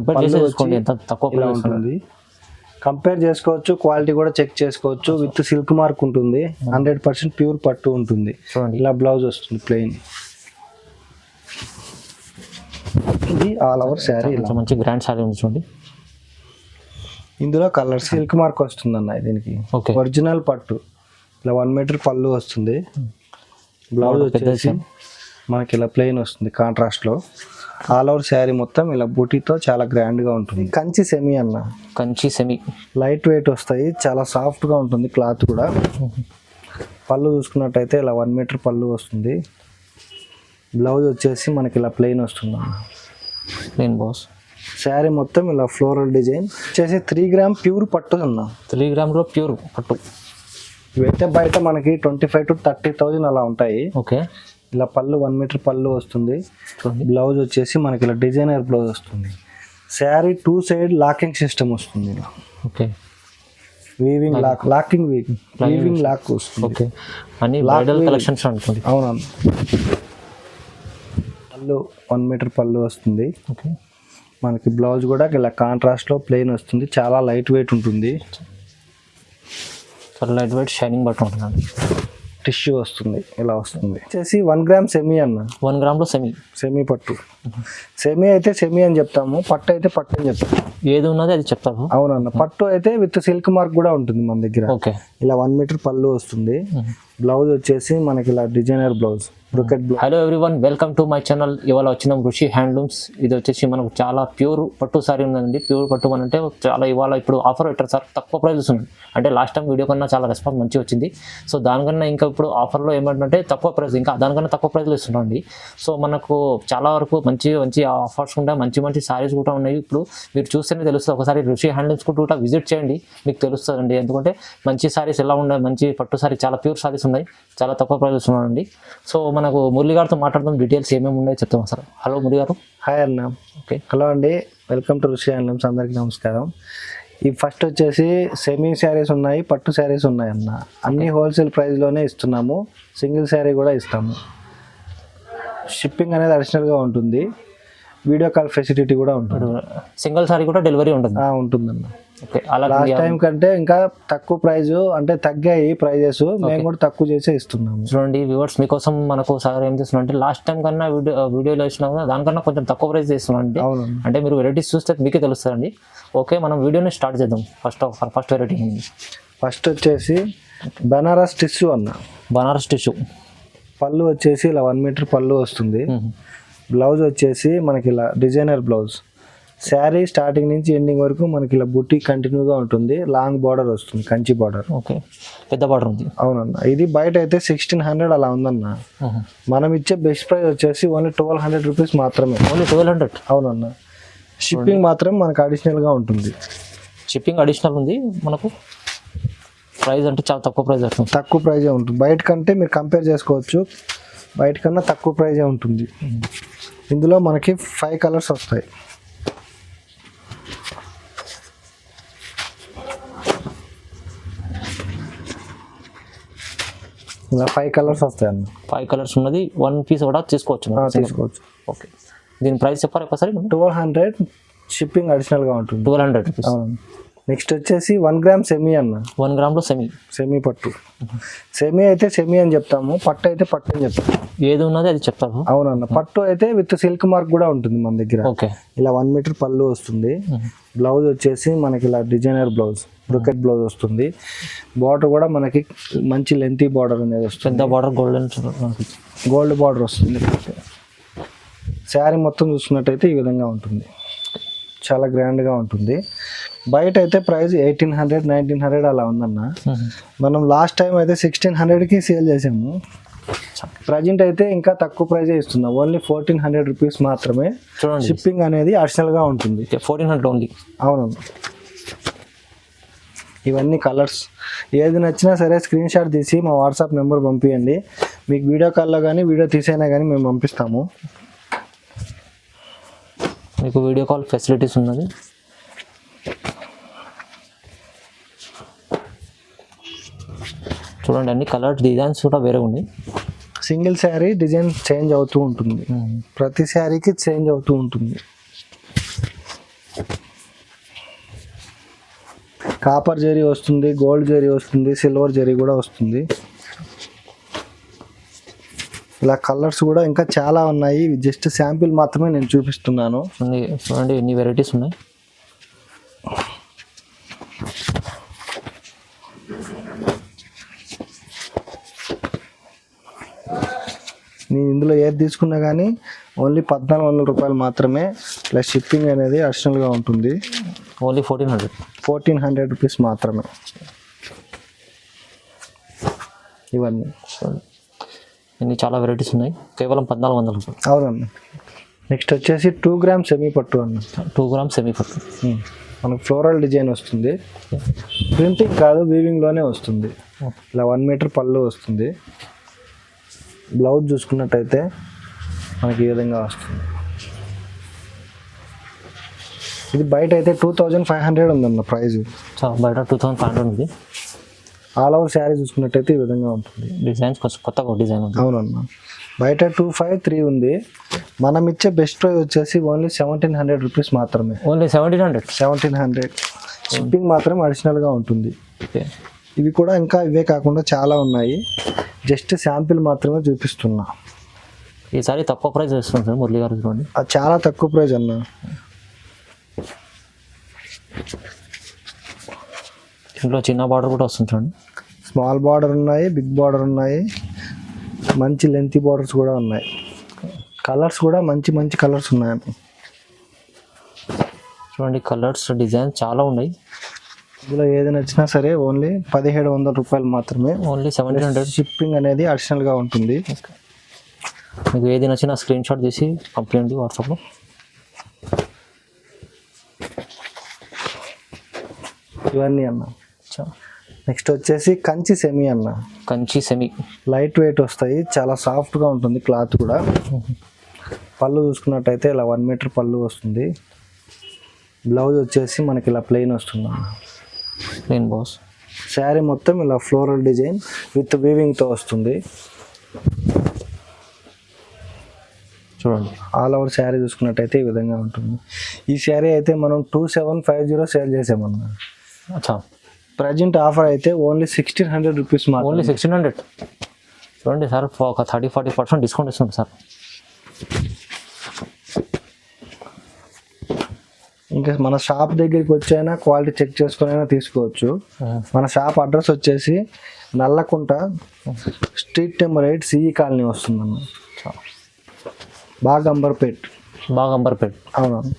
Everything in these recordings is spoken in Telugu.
కంపేర్ చేసి తీసుకోండి ఎంత తక్కువ ఇలా ప్రైస్ ఉంటుంది. కంపేర్ చేసుకోవచ్చు, క్వాలిటీ కూడా చెక్ చేసుకోవచ్చు. విత్ సిల్క్ మార్క్ ఉంటుంది, 100% ప్యూర్ పట్టు ఉంటుంది. చూడండి ఇలా బ్లౌజ్ వస్తుంది ప్లెయిన్. ఇది ఆల్ ఓవర్ శారీ. ఇలా మంచి గ్రాండ్ శారీ ఉంది చూడండి. ఇందులో కలర్ సిల్క్ మార్క్ వస్తుంది అన్న దీనికి. ఓకే ఒరిజినల్ పట్టు. ఇలా 1 మీటర్ పళ్ళు వస్తుంది. బ్లౌజ్ వచ్చేసి మనకి ఇలా ప్లెయిన్ వస్తుంది కాంట్రాస్ట్లో. ఆల్ ఓవర్ శారీ మొత్తం ఇలా బూటీతో చాలా గ్రాండ్గా ఉంటుంది. కంచి సెమీ అన్న, కంచి సెమీ లైట్ వెయిట్ వస్తాయి, చాలా సాఫ్ట్గా ఉంటుంది క్లాత్ కూడా. పళ్ళు చూసుకున్నట్టయితే ఇలా 1 మీటర్ పళ్ళు వస్తుంది. బ్లౌజ్ వచ్చేసి మనకి ఇలా ప్లెయిన్ వస్తుంది అన్న. Plain boss. శారీ మొత్తం ఇలా ఫ్లోరల్ డిజైన్ వచ్చేసి 3 గ్రామ్ ప్యూర్ పట్టు అన్న. 3 గ్రామ్లో ప్యూర్ పట్టు. ఇవైతే బయట మనకి 25,000 to 30,000 అలా ఉంటాయి. ఓకే ఇలా పళ్ళు 1 మీటర్ పళ్ళు వస్తుంది. బ్లౌజ్ వచ్చేసి మనకి ఇలా డిజైనర్ బ్లౌజ్ వస్తుంది. శారీ 2 సైడ్ లాకింగ్ సిస్టమ్ వస్తుంది. ఇలా okay weaving lock, locking weaving lock వస్తుంది. ఓకే అన్ని బ్రైడల్ కలెక్షన్స్ అనుకోండి. అవునవును. పళ్ళు 1 మీటర్ పళ్ళు వస్తుంది. ఓకే మనకి బ్లౌజ్ కూడా ఇలా కాంట్రాస్ట్లో ప్లెయిన్ వస్తుంది. చాలా లైట్ వెయిట్ ఉంటుంది. చాలా లైట్ వెయిట్ షైనింగ్ బట్ట ఉంటుందండి. టిష్యూ వస్తుంది, ఇలా వస్తుంది. వచ్చేసి 1 గ్రామ్ సెమీ అన్న. 1 గ్రామ్లో సెమీ. సెమీ పట్టు. సెమీ అయితే సెమీ అని చెప్తాము, పట్టు అయితే పట్టు అని చెప్తాము. ఏది ఉన్నది అది చెప్తారు. అవునన్న. పట్టు అయితే విత్ సిల్క్ మార్క్ కూడా ఉంటుంది మన దగ్గర. ఓకే ఇలా 1 మీటర్ పళ్ళు వస్తుంది. బ్లౌజ్ వచ్చేసి మనకి ఇలా designer blouse, brocade blouse. Hello everyone, welcome to my channel. ఇవాళ వచ్చినాం ఋషి హ్యాండ్లూమ్స్. ఇది వచ్చేసి మనకు చాలా ప్యూర్ పట్టు సారీ ఉందండి. ప్యూర్ పట్టు అని అంటే చాలా ఇవాళ ఇప్పుడు ఆఫర్ పెట్టారు సార్, తక్కువ ప్రైజెస్ ఉంది. అంటే లాస్ట్ టైం వీడియో కన్నా చాలా రెస్పాన్స్ మంచిగా వచ్చింది. సో దానికన్నా ఇంకా ఇప్పుడు ఆఫర్లో ఏమంటే తక్కువ ప్రైస్, ఇంకా దానికన్నా తక్కువ ప్రైస్లో ఇస్తున్నాండి. సో మనకు చాలా వరకు మంచి మంచి ఆఫర్స్ ఉంటాయి, మంచి మంచి సారీస్ కూడా ఉన్నాయి. ఇప్పుడు మీరు చూస్తేనే తెలుస్తుంది. ఒకసారి ఋషి హ్యాండ్లూమ్స్ కూడా విజిట్ చేయండి, మీకు తెలుస్తుందండి. ఎందుకంటే మంచి సారీస్ ఎలా ఉన్నాయి, మంచి పట్టు సారీ, చాలా ప్యూర్ సారీస్ ఉన్నాయి, చాలా తక్కువ ప్రైజెస్ ఉన్నాయండి. సో మనకు మురళి గారితో మాట్లాడదాం, డీటెయిల్స్ ఏమేమి ఉన్నాయో చెప్తాం సార్. హలో మురళి గారు. హాయ్ అన్న. ఓకే హలో అండి, వెల్కమ్ టు ఋషి హ్యాండ్లూమ్స్. అందరికీ నమస్కారం. ఈ ఫస్ట్ వచ్చేసి సెమీ శారీస్ ఉన్నాయి, పట్టు శారీస్ ఉన్నాయి అన్న. అన్ని హోల్సేల్ ప్రైస్లోనే ఇస్తున్నాము. సింగిల్ శారీ కూడా ఇస్తాము. షిప్పింగ్ అనేది అడిషనల్గా ఉంటుంది. వీడియో కాల్ ఫెసిలిటీ కూడా ఉంటుంది. సింగిల్ సారీ కూడా డెలివరీ ఉంటుంది. ఉంటుందన్న. ఓకే అలా లాస్ట్ టైం కంటే ఇంకా తక్కువ ప్రైస్, అంటే తగ్గాయి ప్రైజెస్. మేము కూడా తక్కువ చేసే ఇస్తున్నాము. చూడండి వ్యూవర్స్, మీకోసం మనకు సార్ ఏం చేస్తున్నాం అంటే లాస్ట్ టైం కన్నా వీడియోలో ఇచ్చినా కదా దానికన్నా కొంచెం తక్కువ ప్రైస్ చేస్తున్నాం అండి. అంటే మీరు వెరైటీస్ చూస్తే మీకే తెలుస్తుందండి. ఓకే మనం వీడియోని స్టార్ట్ చేద్దాం. ఫస్ట్ వెరైటీ ఫస్ట్ వచ్చేసి బనారస్ టిష్యూ అన్న. బనారస్ టిష్యూ. పళ్ళు వచ్చేసి ఇలా 1 మీటర్ పళ్ళు వస్తుంది. బ్లౌజ్ వచ్చేసి మనకి ఇలా డిజైనర్ బ్లౌజ్. శారీ స్టార్టింగ్ నుంచి ఎండింగ్ వరకు మనకి ఇలా బుట్టి కంటిన్యూగా ఉంటుంది. లాంగ్ బార్డర్ వస్తుంది, కంచి బార్డర్. ఓకే పెద్ద బార్డర్ ఉంది. అవునన్న. ఇది బయట అయితే 1600 అలా ఉందన్న. మనం ఇచ్చే బెస్ట్ ప్రైస్ వచ్చేసి ఓన్లీ 1200 రూపీస్ మాత్రమే. ఓన్లీ 1200. అవునన్న. షిప్పింగ్ మాత్రం మనకు అడిషనల్గా ఉంటుంది. షిప్పింగ్ అడిషనల్ ఉంది. మనకు ప్రైస్ అంటే చాలా తక్కువ ప్రైస్ వస్తుంది. తక్కువ ప్రైజే ఉంటుంది. బయట కంటే మీరు కంపేర్ చేసుకోవచ్చు, బయట కన్నా తక్కువ ప్రైజే ఉంటుంది. ఇందులో మనకి 5 కలర్స్ వస్తాయి. ఇలా 5 కలర్స్ వస్తాయి అన్న. 5 కలర్స్ ఉన్నది. 1 పీస్ కూడా తీసుకోవచ్చు. ఓకే దీని ప్రైస్ చెప్పారు ఒకసారి. 1200. షిప్పింగ్ అడిషనల్గా ఉంటుంది. 1200 రూపీస్. నెక్స్ట్ వచ్చేసి 1 గ్రామ్ సెమీ అన్న. 1 గ్రామ్లో సెమీ పట్టు. సెమీ అయితే సెమీ అని చెప్తాము, పట్టు అయితే పట్టు అని చెప్తాము. ఏది ఉన్నది అది చెప్తాము. అవునన్న. పట్టు అయితే విత్ సిల్క్ మార్క్ కూడా ఉంటుంది మన దగ్గర. ఓకే ఇలా 1 మీటర్ పళ్ళు వస్తుంది. బ్లౌజ్ వచ్చేసి మనకి ఇలా డిజైనర్ బ్లౌజ్, బ్రొకెట్ బ్లౌజ్ వస్తుంది. బార్డర్ కూడా మనకి మంచి లెంతీ బార్డర్ అనేది వస్తుంది. పెద్ద బార్డర్ గోల్డ్ బార్డర్ వస్తుంది. శారీ మొత్తం చూసుకున్నట్టయితే ఈ విధంగా ఉంటుంది. చాలా గ్రాండ్గా ఉంటుంది. బయట అయితే ప్రైస్ 1800, 1900 అలా ఉందన్న. మనం లాస్ట్ టైం అయితే 1600కి సేల్ చేసాము. ప్రజెంట్ అయితే ఇంకా తక్కువ ప్రైజే ఇస్తున్నాం. ఓన్లీ 1400 రూపీస్ మాత్రమే. షిప్పింగ్ అనేది అడిషనల్గా ఉంటుంది. 1400 ఓన్లీ. అవునవును. ఇవన్నీ కలర్స్. ఏది నచ్చినా సరే స్క్రీన్ షాట్ తీసి మా వాట్సాప్ నెంబర్ పంపించండి. మీకు వీడియో కాల్లో కానీ వీడియో తీసైనా కానీ మేము పంపిస్తాము. మీకు వీడియో కాల్ ఫెసిలిటీస్ ఉన్నది. చూడండి అన్ని కలర్ డిజైన్స్ కూడా వేరే ఉన్నాయి. సింగిల్ శారీ డిజైన్ చేంజ్ అవుతూ ఉంటుంది. ప్రతి శారీకి చేంజ్ అవుతూ ఉంటుంది. కాపర్ జరీ వస్తుంది, గోల్డ్ జరీ వస్తుంది, సిల్వర్ జరీ కూడా వస్తుంది. ఇలా కలర్స్ కూడా ఇంకా చాలా ఉన్నాయి. ఇవి జస్ట్ శాంపిల్ మాత్రమే నేను చూపిస్తున్నాను. చూడండి ఎన్ని వెరైటీస్ ఉన్నాయి. నేను ఇందులో ఏది తీసుకున్నా కానీ ఓన్లీ 1400 రూపాయలు మాత్రమే, ప్లస్ షిప్పింగ్ అనేది అడిషనల్గా ఉంటుంది. ఓన్లీ 1400 రూపీస్ మాత్రమే ఇవన్నీ. ఇన్ని చాలా వెరైటీస్ ఉన్నాయి, కేవలం 1400 రూపాయలు. అవునన్న. నెక్స్ట్ వచ్చేసి 2 గ్రామ్ సెమీ పట్టు అన్న. 2 గ్రామ్ సెమీ పట్టు. మనకు ఫ్లోరల్ డిజైన్ వస్తుంది, ప్రింటింగ్ కాదు వీవింగ్లోనే వస్తుంది. ఇలా 1 మీటర్ పళ్ళు వస్తుంది. బ్లౌజ్ చూసుకున్నట్టయితే మనకి ఈ విధంగా వస్తుంది. ఇది బయట అయితే 2500 ఉందన్న ప్రైజ్. బయట 2500 ఉంది. ఆల్ ఓవర్ శారీ చూసుకున్నట్టయితే ఈ విధంగా ఉంటుంది. డిజైన్స్ కొంచెం కొత్తగా డిజైన్ ఉంది. అవునన్న. బయట 253 ఉంది. మనం ఇచ్చే బెస్ట్ ప్రైస్ వచ్చేసి ఓన్లీ 1700 రూపీస్ మాత్రమే. ఓన్లీ 1700. షిప్పింగ్ మాత్రం అడిషనల్గా ఉంటుంది. ఇవి కూడా ఇంకా ఇవే కాకుండా చాలా ఉన్నాయి, జస్ట్ శాంపిల్ మాత్రమే చూపిస్తున్నా. ఈసారి తక్కువ ప్రైస్ వేస్తుంది సార్ మురళి గారు. చూడండి అది చాలా తక్కువ ప్రైస్ అన్న. ఇంట్లో చిన్న బార్డర్ కూడా వస్తుంది చూడండి. స్మాల్ బార్డర్ ఉన్నాయి, బిగ్ బార్డర్ ఉన్నాయి, మంచి లెంతీ బార్డర్స్ కూడా ఉన్నాయి. కలర్స్ కూడా మంచి మంచి కలర్స్ ఉన్నాయి. చూడండి కలర్స్ డిజైన్ చాలా ఉన్నాయి. ఇందులో ఏది నచ్చినా సరే ఓన్లీ 1700 రూపాయలు మాత్రమే. ఓన్లీ 1700. షిప్పింగ్ అనేది అడిషనల్గా ఉంటుంది. మీకు ఏది నచ్చినా స్క్రీన్ షాట్ తీసి పంపించండి వాట్సాప్లో. ఇవన్నీ అన్న. నెక్స్ట్ వచ్చేసి కంచి సెమీ అన్న. కంచి సెమీ లైట్ వెయిట్ వస్తాయి, చాలా సాఫ్ట్గా ఉంటుంది క్లాత్ కూడా. పళ్ళు చూసుకున్నట్టయితే ఇలా 1 మీటర్ పళ్ళు వస్తుంది. బ్లౌజ్ వచ్చేసి మనకి ఇలా ప్లెయిన్ వస్తుంది అన్న. Plain boss. శారీ మొత్తం ఇలా ఫ్లోరల్ డిజైన్ విత్ వీవింగ్తో వస్తుంది. చూడండి ఆల్ ఓవర్ శారీ చూసుకున్నట్టయితే ఈ విధంగా ఉంటుంది. ఈ శారీ అయితే మనం 2750 సేల్ చేసామన్నా. అచ్చా. ప్రజెంట్ ఆఫర్ అయితే ఓన్లీ 1600 రూపీస్ మాత్రం. ఓన్లీ 1600. చూడండి సార్ ఒక 30-40% డిస్కౌంట్ ఇస్తుంది సార్. ఇంకా మన షాప్ దగ్గరికి వచ్చైనా క్వాలిటీ చెక్ చేసుకుని అయినా తీసుకోవచ్చు. మన షాప్ అడ్రస్ వచ్చేసి Nallakunta street number 8 CE colony వస్తుందన్న. బాగంబర్పేట్. అవునవును.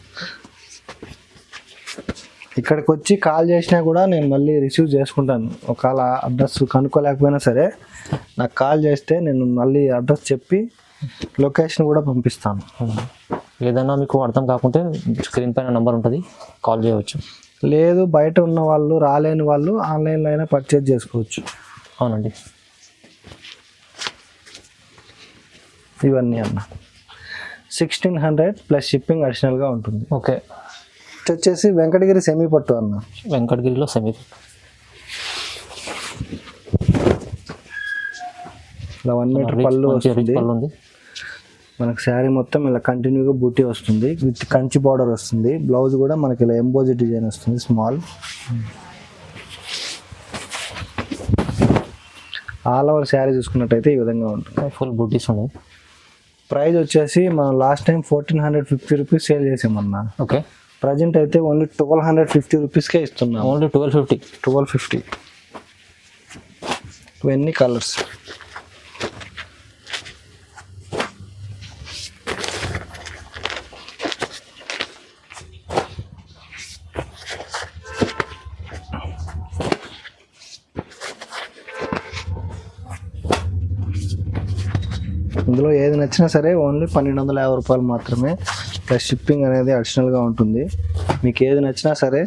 ఇక్కడికి వచ్చి కాల్ చేసినా కూడా నేను మళ్ళీ రిసీవ్ చేసుకుంటాను. ఒకవేళ అడ్రస్ కనుక్కోలేకపోయినా సరే నాకు కాల్ చేస్తే నేను మళ్ళీ అడ్రస్ చెప్పి లొకేషన్ కూడా పంపిస్తాను. ఏదైనా మీకు అర్థం కాకుంటే స్క్రీన్ పైన నెంబర్ ఉంటుంది, కాల్ చేయవచ్చు. లేదు బయట ఉన్న వాళ్ళు రాలేని వాళ్ళు ఆన్లైన్లో అయినా పర్చేజ్ చేసుకోవచ్చు. అవునండి. ఇవన్నీ అన్న 1600 ప్లస్ షిప్పింగ్ అడిషనల్గా ఉంటుంది. ఓకే. వచ్చేసి వెంకటగిరి సెమీ పట్టు అన్న. వెంకటగిరిలో సెమీ ఇలా 1 మీటర్ పళ్ళు వస్తుంది. మనకు శారీ మొత్తం ఇలా కంటిన్యూగా బూటీ వస్తుంది, విత్ కంచి బార్డర్ వస్తుంది. బ్లౌజ్ కూడా మనకి ఇలా ఎంబోజీ డిజైన్ వస్తుంది స్మాల్. ఆల్ ఓవర్ శారీ చూసుకున్నట్టయితే ఈ విధంగా ఉంటుంది. ఫుల్ బూటీస్ ఉన్నాయి. ప్రైస్ వచ్చేసి మనం లాస్ట్ టైం 1450 రూపీస్ సేల్ చేసామన్నా. ఓకే. ప్రజెంట్ అయితే ఓన్లీ 1250 రూపీస్కే ఇస్తున్నాం. ఓన్లీ 1250. ఇవన్నీ కలర్స్. ఇందులో ఏది నచ్చినా సరే ఓన్లీ 1250 రూపాయలు మాత్రమే, ప్లస్ షిప్పింగ్ అనేది అడిషనల్గా ఉంటుంది. మీకు ఏది నచ్చినా సరే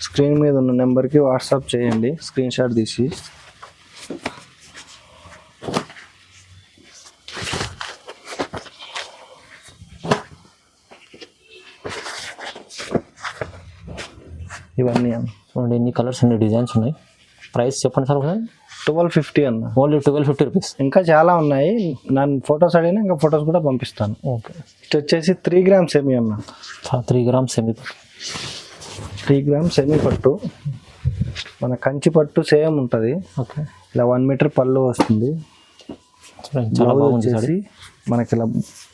స్క్రీన్ మీద ఉన్న నెంబర్కి వాట్సాప్ చేయండి స్క్రీన్ షాట్ తీసి. ఇవన్నీ చూడండి ఎన్ని కలర్స్ అన్ని డిజైన్స్ ఉన్నాయి. ప్రైస్ చెప్పండి సార్. 1250 అన్న. Only 1250 rupees. ఇంకా చాలా ఉన్నాయి, నన్ను ఫొటోస్ అడిగినా ఇంకా ఫొటోస్ కూడా పంపిస్తాను. ఓకే. ఇటు వచ్చేసి 3 గ్రామ్ సెమీ అన్న. 3 గ్రామ్ సెమీ. 3 గ్రామ్ సెమీ పట్టు. మన కంచి పట్టు సేమ్ ఉంటుంది. ఓకే, ఇలా 1 మీటర్ పళ్ళు వస్తుంది. చూడండి చాలా బ్లౌజ్ బాగుంది సారీ. వచ్చేసి మనకి ఇలా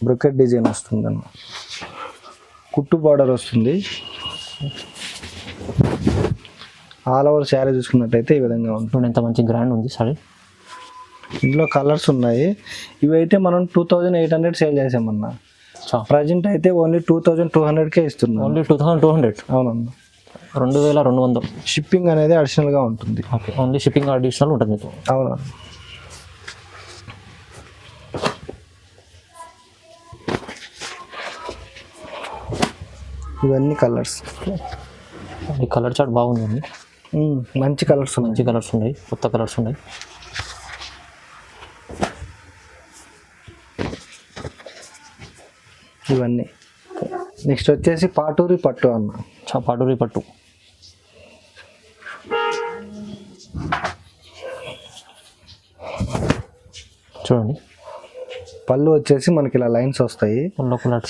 బ్రొకెట్ డిజైన్ వస్తుంది అన్న, కుట్టు బార్డర్ వస్తుంది. ఆల్ ఓవర్ శారీ చూసుకున్నట్టయితే ఈ విధంగా ఉంటుంది. చూడండి ఎంత మంచి గ్రాండ్ ఉంది సారీ. ఇందులో కలర్స్ ఉన్నాయి. ఇవైతే మనం 2800 సేల్ చేసామన్నా. ప్రజెంట్ అయితే ఓన్లీ 2200కే ఇస్తున్నాం. ఓన్లీ 2200. అవునన్నా, 2200. షిప్పింగ్ అనేది అడిషనల్గా ఉంటుంది. ఓకే, ఓన్లీ షిప్పింగ్ అడిషనల్ ఉంటుంది మీకు. అవునా, ఇవన్నీ కలర్స్. ఈ కలర్ చార్ట్ బాగుందండి, మంచి కలర్స్ ఉన్నాయి. మంచి కలర్స్ ఉన్నాయి, కొత్త కలర్స్ ఉన్నాయి. ఇవన్నీ నెక్స్ట్ వచ్చేసి పాటూరి పట్టు అన్న. పాటూరి పట్టు. చూడండి పళ్ళు వచ్చేసి మనకి ఇలా లైన్స్ వస్తాయి.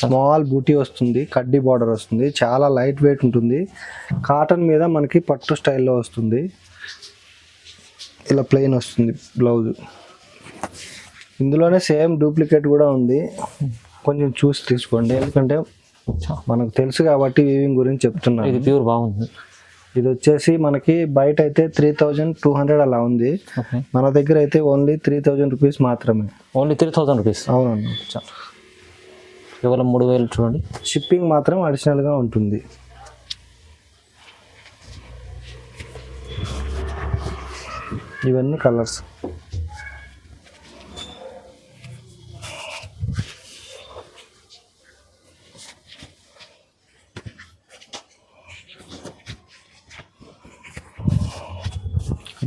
స్మాల్ బూటీ వస్తుంది, కడ్డీ బార్డర్ వస్తుంది, చాలా లైట్ వెయిట్ ఉంటుంది. కాటన్ మీద మనకి పట్టు స్టైల్లో వస్తుంది. ఇలా ప్లెయిన్ వస్తుంది బ్లౌజ్. ఇందులోనే సేమ్ డూప్లికేట్ కూడా ఉంది, కొంచెం చూసి తీసుకోండి, ఎందుకంటే మనకు తెలుసు కాబట్టి వీవింగ్ గురించి చెప్తున్నాను. ఇది ప్యూర్ బాగుంది. ఇది వచ్చేసి మనకి బయట అయితే 3200 అలా ఉంది. మన దగ్గర అయితే ఓన్లీ 3000 రూపీస్ మాత్రమే. Only 3000 rupees. అవునండి, కేవలం 3000. చూడండి, షిప్పింగ్ మాత్రం అడిషనల్గా ఉంటుంది. ఇవన్నీ కలర్స్.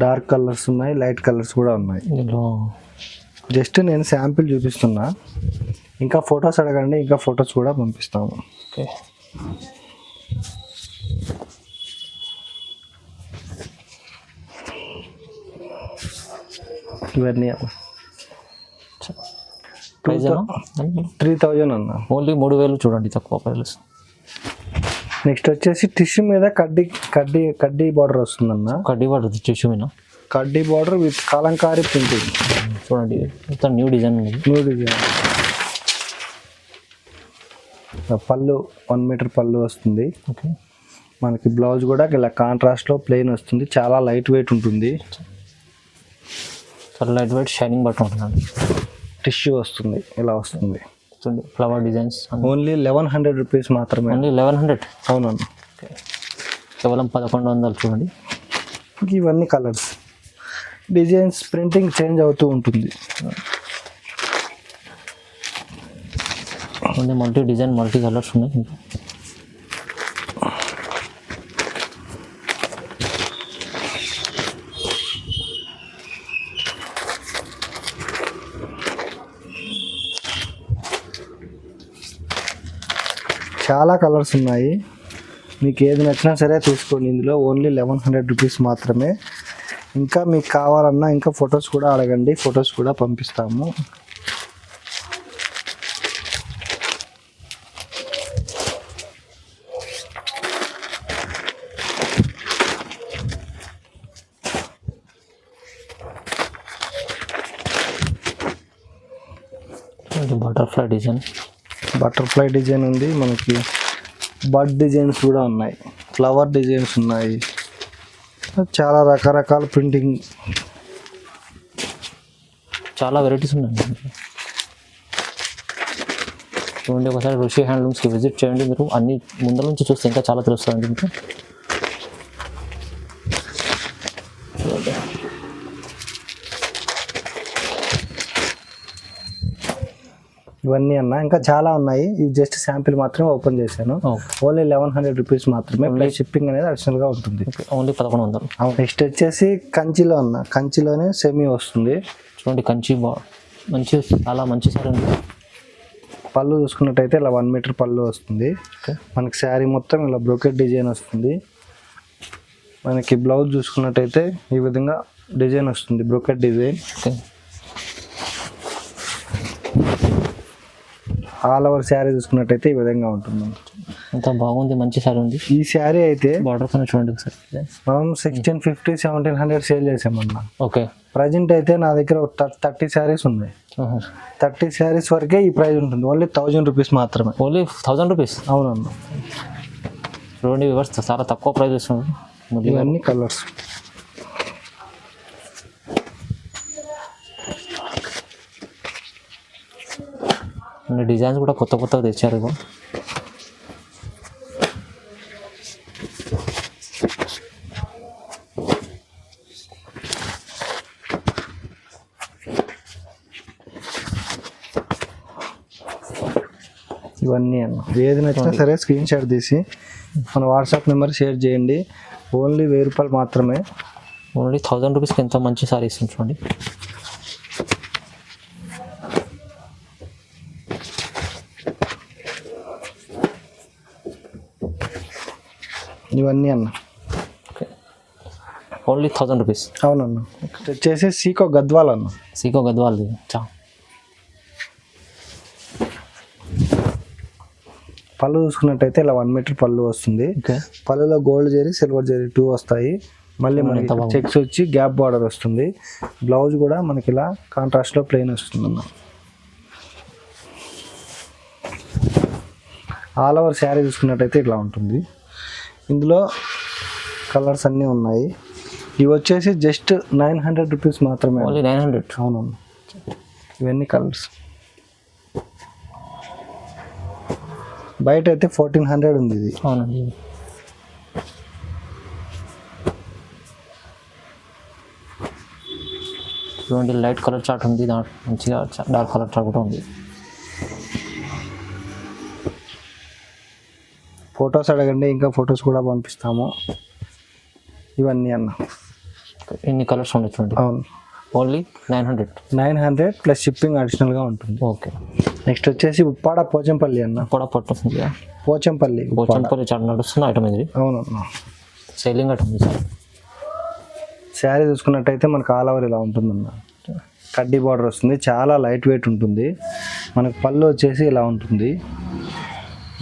డార్క్ కలర్స్ ఉన్నాయి, లైట్ కలర్స్ కూడా ఉన్నాయి. జస్ట్ నేను శాంపిల్ చూపిస్తున్నా, ఇంకా ఫొటోస్ అడగండి, ఇంకా ఫొటోస్ కూడా పంపిస్తాము. ఓకే, ఇవన్నీ ప్రైస్ 3000 అన్న. ఓన్లీ 3000. చూడండి తక్కువ ప్రైస్. నెక్స్ట్ వచ్చేసి టిష్యూ మీద కడ్డీ బార్డర్ వస్తుందన్న. కడ్డీ బార్డర్ టిష్యూ మీద కడ్డీ బార్డర్ విత్ కలంకారీ ప్రింటింగ్. చూడండి మొత్తం న్యూ డిజైన్ ఉంది. New design. పళ్ళు 1 మీటర్ పళ్ళు వస్తుంది. ఓకే, మనకి బ్లౌజ్ కూడా ఇలా కాంట్రాస్ట్లో ప్లెయిన్ వస్తుంది, చాలా లైట్ వెయిట్ ఉంటుంది. చాలా లైట్ వెయిట్ షైనింగ్ బట్టన్ ఉంటుందండి. టిష్యూ వస్తుంది, ఇలా వస్తుంది. Flower designs. ఓన్లీ 1100 రూపీస్ మాత్రమే. ఓన్లీ 1100. అవునండి, కేవలం 1100. చూడండి, ఇవన్నీ కలర్స్. డిజైన్స్ ప్రింటింగ్ చేంజ్ అవుతూ ఉంటుంది. Only multi design, multi colours ఉన్నాయి. చాలా కలర్స్ ఉన్నాయి, మీకు ఏది నచ్చినా సరే తీసుకోండి. ఇందులో ఓన్లీ 1100 రూపీస్ మాత్రమే. ఇంకా మీకు కావాలన్నా ఇంకా ఫొటోస్ కూడా అడగండి, ఫొటోస్ కూడా పంపిస్తాము. Butterfly design. బటర్ఫ్లై డిజైన్ ఉంది, మనకి బర్డ్ డిజైన్స్ కూడా ఉన్నాయి, ఫ్లవర్ డిజైన్స్ ఉన్నాయి, చాలా రకరకాల ప్రింటింగ్, చాలా వెరైటీస్ ఉన్నాయి. చూడండి, ఒకసారి రుషి హ్యాండ్లూమ్స్కి విజిట్ చేయండి. మీరు అన్ని ముందర నుంచి చూస్తే ఇంకా చాలా తెలుస్తుందండి మీకు. ఇవన్నీ అన్న ఇంకా చాలా ఉన్నాయి. ఇవి జస్ట్ శాంపిల్ మాత్రమే ఓపెన్ చేశాను. ఓన్లీ 1100 రూపీస్ మాత్రమే. ప్లస్ షిప్పింగ్ అనేది అడిషనల్గా ఉంటుంది. ఓన్లీ 1100. నెక్స్ట్ వచ్చేసి కంచిలో అన్న, కంచిలోనే సెమీ వస్తుంది. చూడండి, కంచి మంచి, చాలా మంచి సారీ ఉంది. పళ్ళు చూసుకున్నట్టయితే ఇలా 1 మీటర్ పళ్ళు వస్తుంది. మనకి శారీ మొత్తం ఇలా బ్రోకెట్ డిజైన్ వస్తుంది. మనకి బ్లౌజ్ చూసుకున్నట్టయితే ఈ విధంగా డిజైన్ వస్తుంది, brocade design. All over sari చూసుకున్నట్టయితే ఈ విధంగా ఉంటుంది. అంతా బాగుంది, మంచి సారీ ఉంది. ఈ శారీ అయితే బార్డర్ పైన చూడండి ఒకసారి. మనం 1650 1700 సేల్ చేసామన్నా. ఓకే. ప్రజెంట్ అయితే నా దగ్గర 30 శారీస్ ఉన్నాయి. 30 శారీస్ వరకే ఈ ప్రైస్ ఉంటుంది. ఓన్లీ 1000 రూపీస్ మాత్రమే. Only 1000 rupees. అవునన్నా. చూడండి వ్యూవర్స్, చాలా తక్కువ ప్రైస్ ఇస్తుంది. ఇవన్నీ కలర్స్. డిజైన్స్ కూడా కొత్త కొత్తగా తెచ్చారు. ఇవన్నీ అన్న, ఏది నచ్చినా సరే స్క్రీన్ షాట్ తీసి మన వాట్సాప్ నెంబర్ షేర్ చేయండి. ఓన్లీ 1000 రూపాయలు మాత్రమే. ఓన్లీ 1000 రూపీస్కి ఎంత మంచి సారీ ఇస్తుంది చూడండి. ఇవన్నీ అన్న ఓన్లీ 1000 రూపీస్. అవునన్న. వచ్చేసి సీకో గద్వాల్ అన్న. సీకో గద్వాల్ది. పళ్ళు చూసుకున్నట్టయితే ఇలా 1 మీటర్ పళ్ళు వస్తుంది. పళ్ళులో గోల్డ్ జరీ సిల్వర్ జరీ 2 వస్తాయి. మళ్ళీ మనకి చెక్స్ వచ్చి గ్యాప్ బార్డర్ వస్తుంది. బ్లౌజ్ కూడా మనకి ఇలా కాంట్రాస్ట్లో ప్లెయిన్ వస్తుంది అన్న. ఆల్ ఓవర్ శారీ చూసుకున్నట్టయితే ఇట్లా ఉంటుంది. ఇందులో కలర్స్ అన్నీ ఉన్నాయి. ఇవి వచ్చేసి జస్ట్ 900 రూపీస్ మాత్రమే. ఓన్లీ 900. అవునవును. ఇవన్నీ కలర్స్. బయట అయితే 1400 ఉంది ఇది. అవునండి. చూడండి, లైట్ కలర్ చార్ట్ ఉంది, దాంట్లో మంచిగా డార్క్ కలర్ చార్ట్ కూడా ఉంది. ఫొటోస్ అడగండి, ఇంకా ఫొటోస్ కూడా పంపిస్తాము. ఇవన్నీ అన్న. ఎన్ని కలర్స్ ఉన్నాయి చూడండి. అవును. ఓన్లీ 900 ప్లస్ షిప్పింగ్ అడిషనల్గా ఉంటుంది. ఓకే. నెక్స్ట్ వచ్చేసి ఉప్పాడ పోచంపల్లి అన్న. కూడా పట్టు పోచంపల్లి చాలా నడుస్తుంది ఐటమ్ ఇది. అవునన్నా. Selling item sir. శారీ చూసుకున్నట్టయితే మనకు ఆల్ ఓవర్ ఇలా ఉంటుందన్న. కడ్డీ బార్డర్ వస్తుంది, చాలా లైట్ వెయిట్ ఉంటుంది. మనకు పళ్ళు వచ్చేసి ఇలా ఉంటుంది.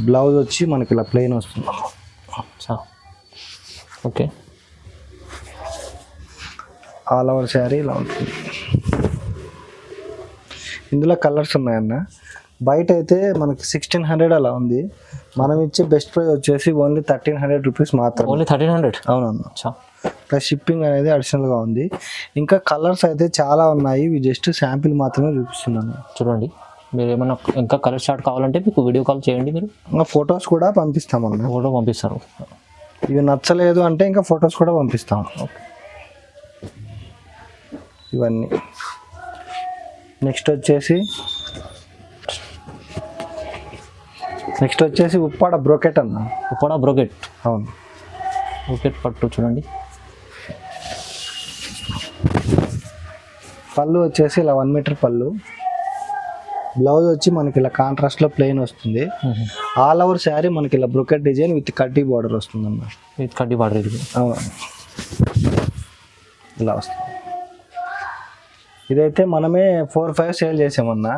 బ్లౌజ్ వచ్చి మనకి ఇలా ప్లెయిన్ వస్తుంది. ఓకే. ఆల్ ఓవర్ శారీ ఇలా ఉంటుంది. ఇందులో కలర్స్ ఉన్నాయన్న. బయట అయితే మనకి 1600 అలా ఉంది. మనం ఇచ్చే బెస్ట్ ప్రైస్ వచ్చేసి ఓన్లీ 1300 రూపీస్ మాత్రం. ఓన్లీ 1300. అవునన్న. ప్లస్ షిప్పింగ్ అనేది అడిషనల్గా ఉంది. ఇంకా కలర్స్ అయితే చాలా ఉన్నాయి. ఇవి జస్ట్ శాంపిల్ మాత్రమే చూపిస్తున్నాను. చూడండి, మీరు ఏమైనా ఇంకా కలర్ చార్ట్ కావాలంటే మీకు వీడియో కాల్ చేయండి. మీరు ఇంకా ఫొటోస్ కూడా పంపిస్తామన్న. ఫోటో పంపిస్తారు. ఇవి నచ్చలేదు అంటే ఇంకా ఫొటోస్ కూడా పంపిస్తాం. ఇవన్నీ. నెక్స్ట్ వచ్చేసి ఉప్పాడ బ్రోకెట్ అన్న. ఉప్పాడ బ్రోకెట్. అవును. బ్రోకెట్ పట్టు చూడండి. పళ్ళు వచ్చేసి ఇలా 1 మీటర్ పళ్ళు. బ్లౌజ్ వచ్చి మనకి ఇలా కాంట్రాస్ట్లో ప్లెయిన్ వస్తుంది. ఆల్ ఓవర్ శారీ మనకి ఇలా బ్రోకెట్ డిజైన్ విత్ కడ్డీ బార్డర్ వస్తుంది అన్న. విత్ కడ్డీ బార్డర్ ఇది. అవును. ఇలా వస్తుంది. ఇదైతే మనమే 4-5 సేల్ చేసామన్నా.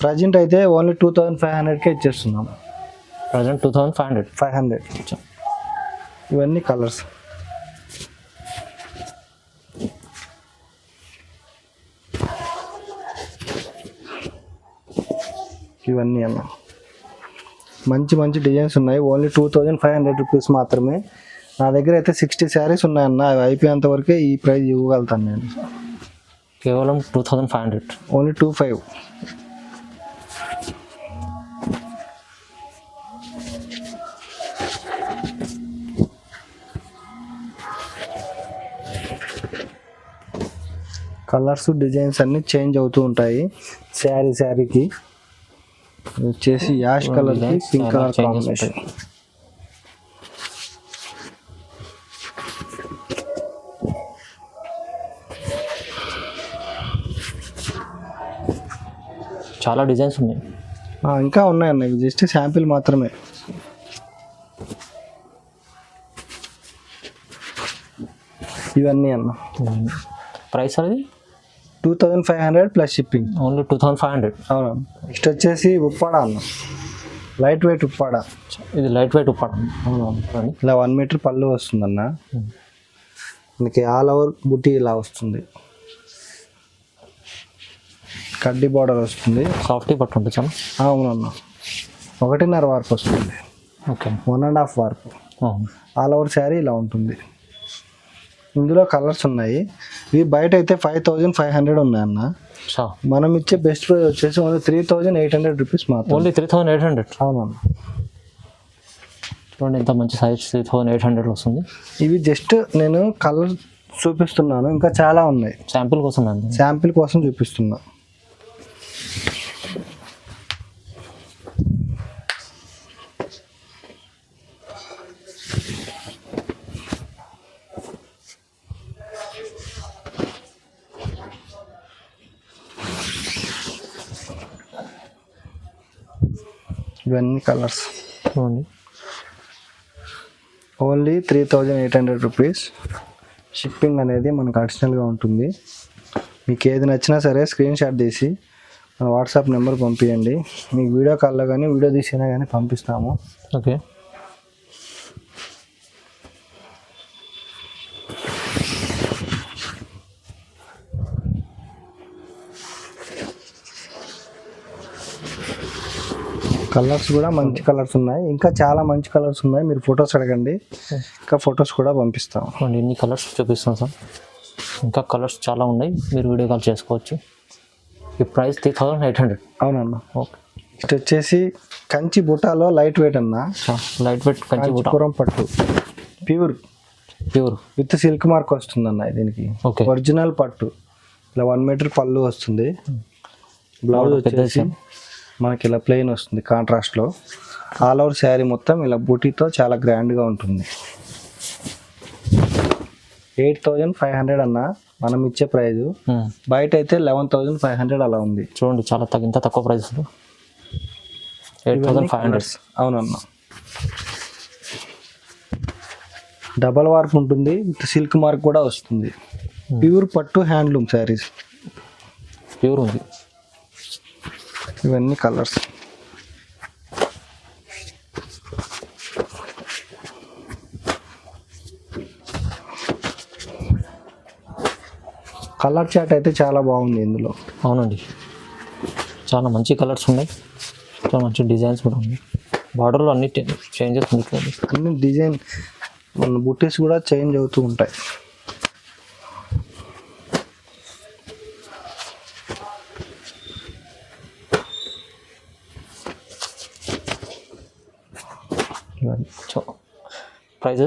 ప్రజెంట్ అయితే ఓన్లీ 2500కే ఇచ్చేస్తున్నాం. ప్రజెంట్ 2500. ఇవన్నీ కలర్స్. ఇవన్నీ అన్న మంచి మంచి డిజైన్స్ ఉన్నాయి. ఓన్లీ 2500 రూపీస్ మాత్రమే. నా దగ్గర అయితే 60 శారీస్ ఉన్నాయన్న. అవి అయిపోయేంత వరకే ఈ ప్రైస్ ఇవ్వగలుగుతాను నేను. కేవలం 2500. ఓన్లీ 25. కలర్స్ డిజైన్స్ అన్నీ చేంజ్ అవుతూ ఉంటాయి శారీకి. వచ్చేసి యాష్ కలర్కి పింక్ కలర్ కాంబినేషన్. చాలా డిజైన్స్ ఉన్నాయి. ఇంకా ఉన్నాయన్న. ఇవి జస్ట్ శాంపిల్ మాత్రమే. ఇవన్నీ అన్న. ప్రైస్ అనేది 2500 ప్లస్ షిప్పింగ్. ఓన్లీ 2500. అవును. నెక్స్ట్ వచ్చేసి ఉప్పాడ అన్న. Light weight Uppada. ఇది లైట్ వెయిట్ పట్టు. అవునవును. చూడండి. ఇలా 1 మీటర్ పళ్ళు వస్తుందన్న. మనకి ఆల్ ఓవర్ బుట్టి ఇలా వస్తుంది, కడ్డీ బార్డర్ వస్తుంది. సాఫ్టీ పట్టు ఉంటుంది చాలా. అవునన్న 1.5 వార్పు వస్తుంది, ఓకే. 1.5 వార్పు. ఆల్ ఓవర్ శారీ ఇలా ఉంటుంది. ఇందులో కలర్స్ ఉన్నాయి. ఇవి బయట అయితే 5500 ఉన్నాయన్న. మనం ఇచ్చే బెస్ట్ ప్రైస్ వచ్చేసి ఓన్లీ 3800 రూపీస్ మాత్రం. ఓన్లీ 3800. అవునన్న. చూడండి ఎంత మంచి సైజ్, 3800 వస్తుంది. ఇవి జస్ట్ నేను కలర్ చూపిస్తున్నాను, ఇంకా చాలా ఉన్నాయి. శాంపిల్ కోసం అండి, శాంపిల్ కోసం చూపిస్తున్నా. ఇవన్నీ కలర్స్. చూడండి. Only 3800 rupees. షిప్పింగ్ అనేది మనకు అడిషనల్గా ఉంటుంది. మీకు ఏది నచ్చినా సరే స్క్రీన్ షాట్ తీసి మన వాట్సాప్ నెంబర్ పంపించండి. మీకు వీడియో కాల్లో కానీ వీడియో తీసినా కానీ పంపిస్తాము. ఓకే. కలర్స్ కూడా మంచి కలర్స్ ఉన్నాయి, ఇంకా చాలా మంచి కలర్స్ ఉన్నాయి. మీరు ఫొటోస్ అడగండి, ఇంకా ఫొటోస్ కూడా పంపిస్తాం. ఇన్ని కలర్స్ చూపిస్తాం సార్. ఇంకా కలర్స్ చాలా ఉన్నాయి, మీరు వీడియో కాల్ చేసుకోవచ్చు. ఈ ప్రైస్ 3800. అవునన్న. ఓకే. నెక్స్ట్ వచ్చేసి కంచి బుటాలో లైట్ వెయిట్ అన్న. లైట్ వెయిట్ కంచి బుట్ట, కాంచీపురం పట్టు, ప్యూర్ విత్ సిల్క్ మార్క్ వస్తుందన్న దీనికి. ఓకే. ఒరిజినల్ పట్టు. ఇలా 1 మీటర్ పళ్ళు వస్తుంది. బ్లౌజ్ వచ్చేసి మనకి ఇలా ప్లెయిన్ వస్తుంది కాంట్రాస్ట్లో. ఆల్ ఓవర్ శారీ మొత్తం ఇలా బూటీతో చాలా గ్రాండ్గా ఉంటుంది. 8500 అన్న మనం ఇచ్చే ప్రైజ్. బయట అయితే 11500 అలా ఉంది. చూడండి చాలా ఇంత తక్కువ ప్రైస్. 8500. అవునన్న. డబల్ వార్ప్ ఉంటుంది, విత్ సిల్క్ మార్క్ కూడా వస్తుంది. ప్యూర్ పట్టు హ్యాండ్లూమ్ శారీస్. ప్యూర్ ఉంది. ఇవన్నీ కలర్స్. కలర్ చాట్ అయితే చాలా బాగుంది ఇందులో. అవునండి, చాలా మంచి కలర్స్ ఉన్నాయి, చాలా మంచి డిజైన్స్ కూడా ఉన్నాయి. బార్డర్లో అన్ని చేంజెస్ ఉంటుంది. అన్ని డిజైన్ మన బుట్టీస్ కూడా చేంజ్ అవుతూ ఉంటాయి. Price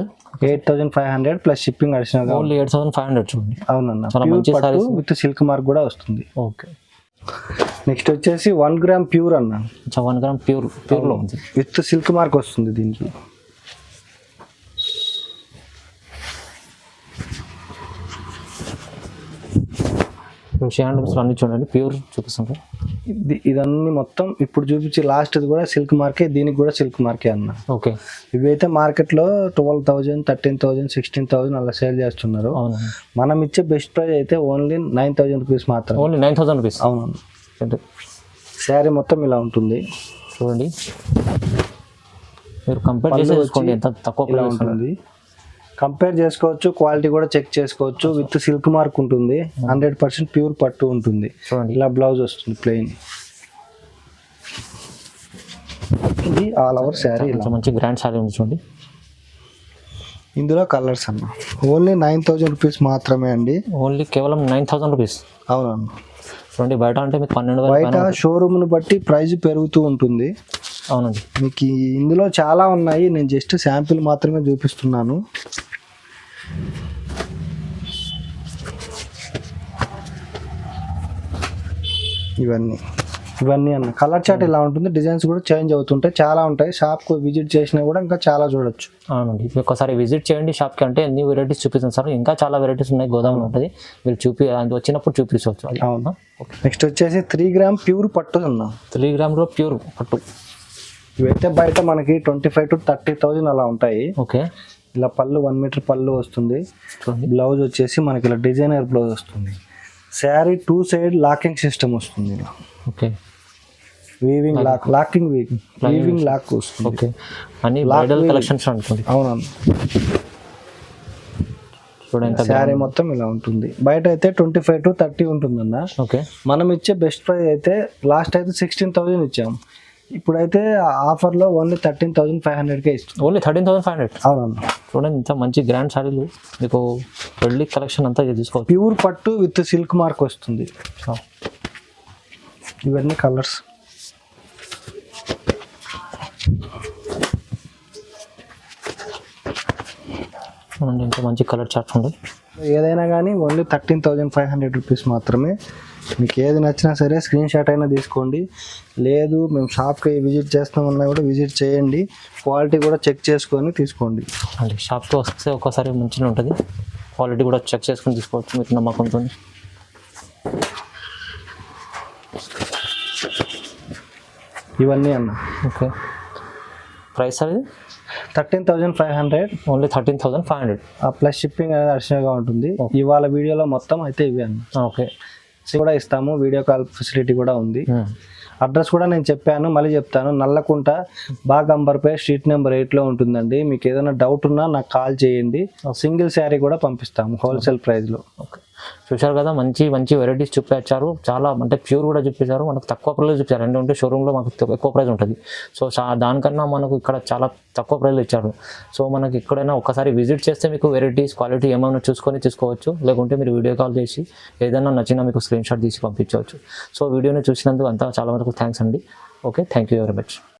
8500 plus shipping additional. Only 8500. చూడండి. అవునన్న. చాలా మంచి సారీస్ విత్ సిల్క్ మార్క్ కూడా వస్తుంది. ఓకే. నెక్స్ట్ వచ్చేసి 1 గ్రామ్ ప్యూర్ అన్న. 1 గ్రామ్ ప్యూర్లో ఉంది, విత్ సిల్క్ మార్క్ వస్తుంది దీనికి. హ్యాండ్లూమ్స్ అన్ని చూడండి ప్యూర్ చూపిస్తాం. ఇదన్నీ మొత్తం ఇప్పుడు చూపించి లాస్ట్ కూడా సిల్క్ మార్కే, దీనికి కూడా సిల్క్ మార్కే అన్న. ఓకే. ఇవైతే మార్కెట్లో 12,000, 13,000, 16,000 అలా సేల్ చేస్తున్నారు. మనం ఇచ్చే బెస్ట్ ప్రైస్ అయితే ఓన్లీ 9000 రూపీస్ మాత్రం. Only 9000 rupees. అవును. శారీ మొత్తం ఇలా ఉంటుంది. చూడండి, మీరు కంపేర్ చేసుకోండి ఎంత తక్కువ ఇలా ఉంటుంది. కంపేర్ చేసుకోవచ్చు, క్వాలిటీ కూడా చెక్ చేసుకోవచ్చు. విత్ సిల్క్ మార్క్ ఉంటుంది, 100% ప్యూర్ పట్టు ఉంటుంది. ఇలా బ్లౌజ్ వస్తుంది ప్లెయిన్. ఇది ఆల్ ఓవర్ శారీ. మంచి గ్రాండ్ శారీ ఉంది చూడండి. ఇందులో కలర్స్ అన్న. ఓన్లీ 9000 రూపీస్ మాత్రమే అండి. ఓన్లీ కేవలం 9000 రూపీస్. అవునన్న. చూడండి, బయట అంటే మీకు 12,000. బయట షోరూమ్ను బట్టి ప్రైస్ పెరుగుతూ ఉంటుంది. అవునండి. మీకు ఇందులో చాలా ఉన్నాయి, నేను జస్ట్ శాంపిల్ మాత్రమే చూపిస్తున్నాను. ఇవన్నీ అన్న. కలర్ చార్ట్ ఇలా ఉంటుంది, డిజైన్స్ కూడా చేంజ్ అవుతుంటాయి, చాలా ఉంటాయి. షాప్కు విజిట్ చేసినా కూడా ఇంకా చాలా చూడొచ్చు. అవునండి, ఒకసారి విజిట్ చేయండి షాప్కి. అంటే ఎన్ని వెరైటీస్ చూపిస్తాను సార్, ఇంకా చాలా వెరైటీస్ ఉన్నాయి. గోదాములు ఉంటుంది, మీరు వచ్చినప్పుడు చూపించవచ్చు. అవునా. నెక్స్ట్ వచ్చేసి 3 గ్రామ్ ప్యూర్ పట్టు అన్న. 3 గ్రామ్లో ప్యూర్ పట్టు. ఇవైతే బయట మనకి 25,000 to 30,000 అలా ఉంటాయి. ఓకే. ఇలా పళ్ళు 1 మీటర్ పళ్ళు వస్తుంది. బ్లౌజ్ వచ్చేసి మనకి ఇలా డిజైనర్ బ్లౌజ్ వస్తుంది. శారీ 2 సైడ్ లాకింగ్ సిస్టమ్ వస్తుంది ఇలా. Okay. Weaving locking weaving lock వస్తుంది. ఓకే అన్ని బ్రైడల్ కలెక్షన్స్ అనుకోండి. అవునన్నా, చూడండి శారీ మొత్తం ఇలా ఉంటుంది. బయట అయితే 25 to 30 ఉంటుందన్న. ఓకే మనం ఇచ్చే బెస్ట్ ప్రైస్ అయితే లాస్ట్ అయితే 16,000 ఇచ్చాము. ఇప్పుడైతే ఆఫర్లో ఓన్లీ 13,500కే ఇస్తాం. ఓన్లీ 13,500. అవునన్నా, చూడండి ఇంత మంచి గ్రాండ్ శారీలు మీకు పెళ్లి కలెక్షన్ అంతా ఇది తీసుకోవచ్చు. ప్యూర్ పట్టు విత్ సిల్క్ మార్క్ వస్తుంది. ఇవన్నీ కలర్స్. చూడండి ఇంకా మంచి కలర్ చార్ట్స్ ఉంది. ఏదైనా కానీ ఓన్లీ 13,500 రూపీస్ మాత్రమే. మీకు ఏది నచ్చినా సరే స్క్రీన్ షాట్ అయినా తీసుకోండి. లేదు మేము షాప్కి విజిట్ చేస్తామన్నా కూడా విజిట్ చేయండి. క్వాలిటీ కూడా చెక్ చేసుకొని తీసుకోండి. అండి షాప్కి వస్తే ఒక్కసారి మంచిగా ఉంటుంది. క్వాలిటీ కూడా చెక్ చేసుకొని తీసుకోవచ్చు మీకు నమ్మకంతో. ఇవన్నీ అన్న. ఓకే ప్రైస్ అది 13,500. ఓన్లీ 13,500. ప్లస్ షిప్పింగ్ అనేది అడిషనల్గా ఉంటుంది. ఇవాళ వీడియోలో మొత్తం అయితే ఇవి అన్న. ఓకే కూడా ఇస్తాము, వీడియో కాల్ ఫెసిలిటీ కూడా ఉంది. అడ్రస్ కూడా నేను చెప్పాను, మళ్ళీ చెప్తాను. నల్లకుంట బాగంబర్పేట్ స్ట్రీట్ నెంబర్ 8లో ఉంటుందండి. మీకు ఏదైనా డౌట్ ఉన్నా నాకు కాల్ చేయండి. సింగిల్ శారీ కూడా పంపిస్తాము హోల్సేల్ ప్రైస్లో. ఓకే చూశారు కదా, మంచి మంచి వెరైటీస్ చూపించారు. చాలా అంటే ప్యూర్ కూడా చూపించారు. మనకు తక్కువ ప్రైస్ చూపించారు. ఎందుకంటే షోరూంలో మనకు ఎక్కువ ప్రైస్ ఉంటుంది. సో దానికన్నా మనకు ఇక్కడ చాలా తక్కువ ప్రైస్లో ఇచ్చారు. సో మనకి ఎక్కడైనా ఒకసారి విజిట్ చేస్తే మీకు వెరైటీస్ క్వాలిటీ ఏమైనా చూసుకొని తీసుకోవచ్చు. లేకుంటే మీరు వీడియో కాల్ చేసి ఏదైనా నచ్చినా మీకు స్క్రీన్ షాట్ తీసి పంపించవచ్చు. సో వీడియోని చూసినందుకు అంతా చాలా వరకు థ్యాంక్స్ అండి. Okay thank you very much.